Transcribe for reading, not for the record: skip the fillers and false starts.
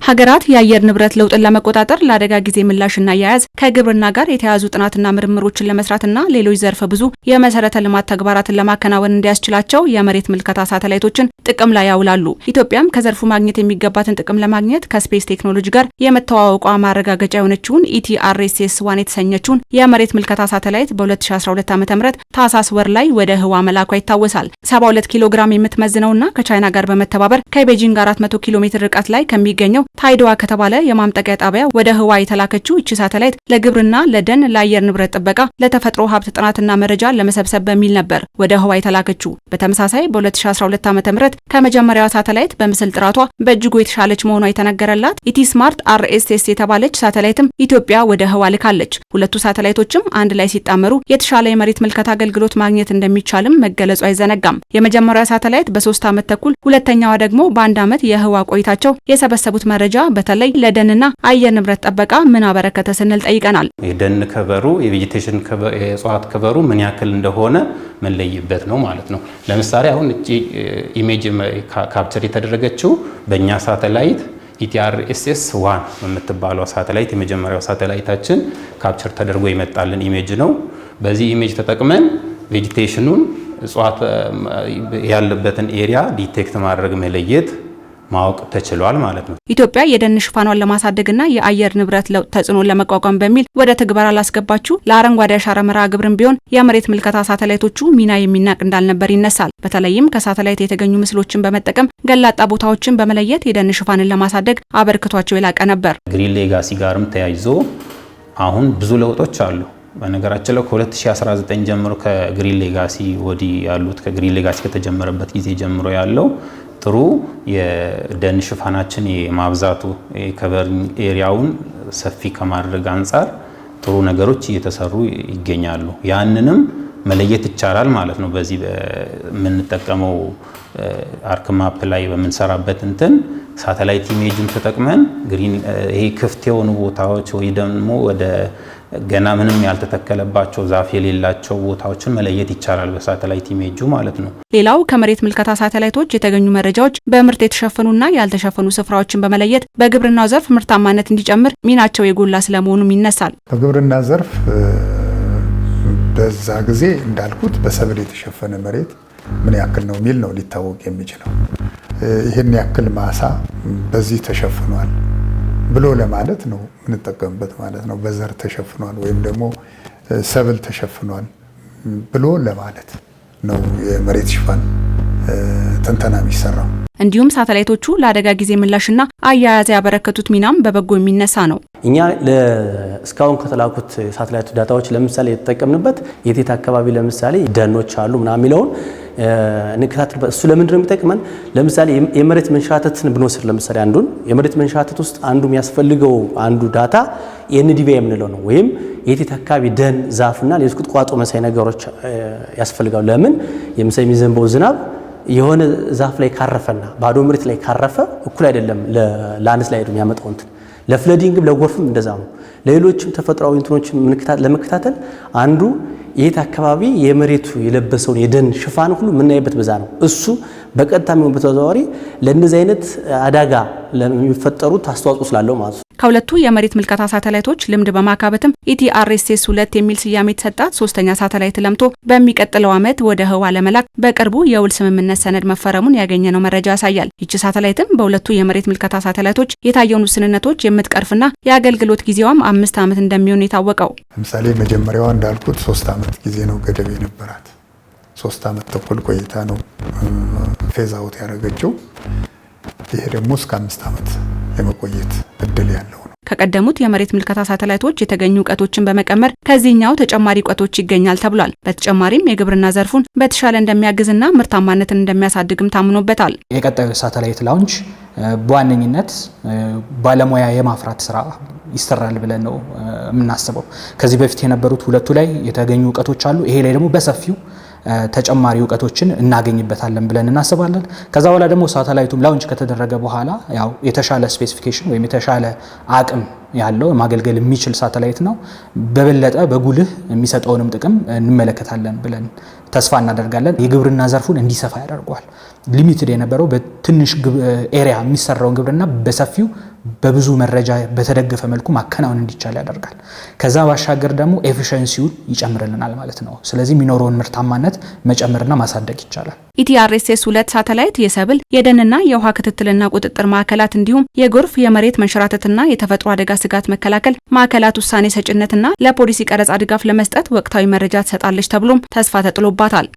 ሀገራት የአየር ንብረት ለውጥን ለመቆጣጠር ለአደጋ ጊዜ ምላሽና አያያዝ ከግብርና ጋር የተያያዙ ጥናትና ምርምሮችን ለመስራትና ሌሎች ዘርፈ ብዙ የመሰረተ ልማት ተግባራትን ለማከናወን እንዲያስችላቸው የመሬት ምልከታ ሳተላይቶችን ጥቅም ላይ ያውላሉ። ኢትዮጵያም ከዘርፉ ማግኘት የሚገባትን ጥቅም ለማግኘት ከስፔስ ቴክኖሎጂ ጋር የመተዋወቋ ማረጋገጫ የሆነችውን ETRSS-1 የተሰኘችውን የመሬት ምልከታ ሳተላይት በ2012 ዓ.ም ታህሳስ ወር ላይ ወደ ህዋ መላኳ ይታወሳል። 72 ኪሎ ግራም የምትመዝነውና ከቻይና ጋር በመተባበር ከቤጂንግ 400 ኪሎ ሜትር ርቀት ላይ ከሚገኘው ታይዶዋ ከተባለ የማምጠቂያ ጣቢያ ወደ ህዋ የተላከችው እቺ ሳተላይት ለግብርና፣ ለደን፣ ለአየር ንብረት ጥበቃ፣ ለተፈጥሮ ሀብት ጥናትና መረጃ ለመሰብሰብ በሚል ነበር ወደ ህዋ የተላከችው። በተመሳሳይ በ2012 ዓ.ም ከመጀመሪያዋ ሳተላይት በምስል ጥራቷ በእጅጉ የተሻለች መሆኗ የተነገረላት ኢቲስማርት RSS የተባለች ሳተላይትም ኢትዮጵያ ወደ ህዋ ልካለች። ሁለቱ ሳተላይቶችም አንድ ላይ ሲጣመሩ የተሻለ የመሬት ምልከታ አገልግሎት ማግኘት እንደሚቻልም መገለጹ አይዘነጋም። የመጀመሪያዋ ሳተላይት በ3 ዓመት ተኩል፣ ሁለተኛዋ ደግሞ በ1 ዓመት የህዋ ቆይታቸው የሰበሰቡት መረጃ በተለይ ለደንና አየር ንብረት ጥበቃ ምን አበረከተ ስንል ጠይቀናል። የደን ከበሩ የቬጂቴሽን የእጽዋት ከበሩ ምን ያክል እንደሆነ መለይበት ነው ማለት ነው። ለምሳሌ አሁን እቺ ኢሜጅ ካፕቸር የተደረገችው በእኛ ሳተላይት ETRSS-1 የምትባለው ሳተላይት የመጀመሪያው ሳተላይታችን ካፕቸር ተደርጎ ይመጣልን ኢሜጅ ነው። በዚህ ኢሜጅ ተጠቅመን ቬጂቴሽኑን እጽዋት ያለበትን ኤሪያ ዲቴክት ማድረግ መለየት ማወቅ ተችሏል ማለት ነው። ኢትዮጵያ የደን ሽፋኗን ለማሳደግና የአየር ንብረት ለውጥ ተጽዕኖን ለመቋቋም በሚል ወደ ትግበራ ላስገባችው ለአረንጓዴ አሻራ መርሃ ግብርም ቢሆን የመሬት ምልከታ ሳተላይቶቹ ሚና የሚናቅ እንዳልነበር ይነሳል። በተለይም ከሳተላይት የተገኙ ምስሎችን በመጠቀም ገላጣ ቦታዎችን በመለየት የደን ሽፋንን ለማሳደግ አበርክቷቸው የላቀ ነበር። ግሪን ሌጋሲ ጋርም ተያይዞ አሁን ብዙ ለውጦች አሉ። በነገራችን ላይ ከ2019 ጀምሮ ከግሪን ሌጋሲ ወዲህ ያሉት ከግሪን ሌጋሲ ከተጀመረበት ጊዜ ጀምሮ ያለው ጥሩ የደን ሽፋናችን የማብዛቱ የከቨሪንግ ኤሪያውን ሰፊ ከማድረግ አንጻር ጥሩ ነገሮች እየተሰሩ ይገኛሉ። ያንንም መለየት ይቻላል ማለት ነው። በዚህ የምንጠቀመው አርክ ማፕ ላይ በምንሰራበት ሳተላይት ኢሜጅን ተጠቅመን ግሪን ይሄ ክፍት የሆኑ ቦታዎች ወይ ደግሞ ወደ ገና ምንም ያልተተከለባቸው ዛፍ የሌላቸው ቦታዎችን መለየት ይቻላል በሳተላይት ኢሜጁ ማለት ነው። ሌላው ከመሬት ምልከታ ሳተላይቶች የተገኙ መረጃዎች በምርት የተሸፈኑና ያልተሸፈኑ ስፍራዎችን በመለየት በግብርናው ዘርፍ ምርታማነት እንዲጨምር ሚናቸው የጎላ ስለመሆኑም ይነሳል። በግብርና ዘርፍ በዛ ጊዜ እንዳልኩት በሰብል የተሸፈነ መሬት ምን ያክል ነው የሚል ነው ሊታወቅ የሚችለው። ይህን ያክል ማሳ በዚህ ተሸፍኗል ብሎ ለማለት ነው የምንጠቀምበት ማለት ነው። በዘር ተሸፍኗል ወይም ደግሞ ሰብል ተሸፍኗል ብሎ ለማለት ነው የመሬት ሽፋን ትንተና የሚሰራው። እንዲሁም ሳተላይቶቹ ለአደጋ ጊዜ ምላሽና አያያዝ ያበረከቱት ሚናም በበጎ የሚነሳ ነው። እኛ እስካሁን ከተላኩት ሳተላይት ዳታዎች ለምሳሌ የተጠቀምንበት የቴት አካባቢ ለምሳሌ ደኖች አሉ ምናምን የሚለውን ንክታትል እሱ ለምንድን ነው የሚጠቅመን? ለምሳሌ የመሬት መንሸራተትን ብንወስድ ለምሳሌ አንዱን የመሬት መንሸራተት ውስጥ አንዱ የሚያስፈልገው አንዱ ዳታ NDVI የምንለው ነው። ወይም የቴት አካባቢ ደን፣ ዛፍና ሌሎች ቁጥቋጦ መሳይ ነገሮች ያስፈልጋሉ። ለምን የምሳሌ የሚዘንበው ዝናብ የሆነ ዛፍ ላይ ካረፈና ባዶ መሬት ላይ ካረፈ እኩል አይደለም ለላንድስላይድ የሚያመጣው ለፍለዲንግም ለጎርፍም እንደዛ ነው። ለሌሎችም ተፈጥሯዊ እንትኖችን ለመከታተል አንዱ የት አካባቢ የመሬቱ የለበሰውን የደን ሽፋን ሁሉ የምናይበት በዛ ነው። እሱ በቀጥታ የሚሆን በተዘዋዋሪ ለእነዚህ አይነት አደጋ ለሚፈጠሩት አስተዋጽኦ ስላለው ማለት ነው። ከሁለቱ የመሬት ምልከታ ሳተላይቶች ልምድ በማካበትም ETRSS-2 የሚል ስያሜ የተሰጣት ሶስተኛ ሳተላይት ለምቶ በሚቀጥለው ዓመት ወደ ህዋ ለመላክ በቅርቡ የውል ስምምነት ሰነድ መፈረሙን ያገኘነው መረጃ ያሳያል። ይቺ ሳተላይትም በሁለቱ የመሬት ምልከታ ሳተላይቶች የታየውን ውስንነቶች የምትቀርፍና የአገልግሎት ጊዜዋም 5 ዓመት እንደሚሆን የታወቀው። ለምሳሌ መጀመሪያዋ እንዳልኩት 3 ዓመት ጊዜ ነው ገደብ የነበራት። 3 ዓመት ተኩል ቆይታ ነው ፌዝ አውት ያደረገችው። ይሄ ደግሞ እስከ 5 ዓመት የመቆየት እድል ያለው ነው። ከቀደሙት የመሬት ምልከታ ሳተላይቶች የተገኙ እውቀቶችን በመቀመር ከዚህኛው ተጨማሪ እውቀቶች ይገኛል ተብሏል። በተጨማሪም የግብርና ዘርፉን በተሻለ እንደሚያግዝና ምርታማነትን እንደሚያሳድግም ታምኖበታል። የቀጣዩ ሳተላይት ላውንች በዋነኝነት ባለሙያ የማፍራት ስራ ይሰራል ብለን ነው የምናስበው። ከዚህ በፊት የነበሩት ሁለቱ ላይ የተገኙ እውቀቶች አሉ። ይሄ ላይ ደግሞ በሰፊው ተጨማሪ እውቀቶችን እናገኝበታለን ብለን እናስባለን። ከዛ በኋላ ደግሞ ሳተላይቱም ላውንች ከተደረገ በኋላ ያው የተሻለ ስፔሲፊኬሽን ወይም የተሻለ አቅም ያለው ማገልገል የሚችል ሳተላይት ነው። በበለጠ በጉልህ የሚሰጠውንም ጥቅም እንመለከታለን ብለን ተስፋ እናደርጋለን። የግብርና ዘርፉን እንዲሰፋ ያደርገዋል። ሊሚትድ የነበረው በትንሽ ኤሪያ የሚሰራውን ግብርና በሰፊው በብዙ መረጃ በተደገፈ መልኩ ማከናወን እንዲቻል ያደርጋል። ከዛ ባሻገር ደግሞ ኤፊሸንሲውን ይጨምርልናል ማለት ነው። ስለዚህ የሚኖረውን ምርታማነት መጨመርና ማሳደግ ይቻላል። ኢቲአርኤስኤስ 2 ሳተላይት የሰብል የደንና የውሃ ክትትልና ቁጥጥር ማዕከላት እንዲሁም የጎርፍ የመሬት መንሸራተትና የተፈጥሮ አደጋ ስጋት መከላከል ማዕከላት ውሳኔ ሰጭነትና ለፖሊሲ ቀረጻ ድጋፍ ለመስጠት ወቅታዊ መረጃ ትሰጣለች ተብሎም ተስፋ ተጥሎባታል።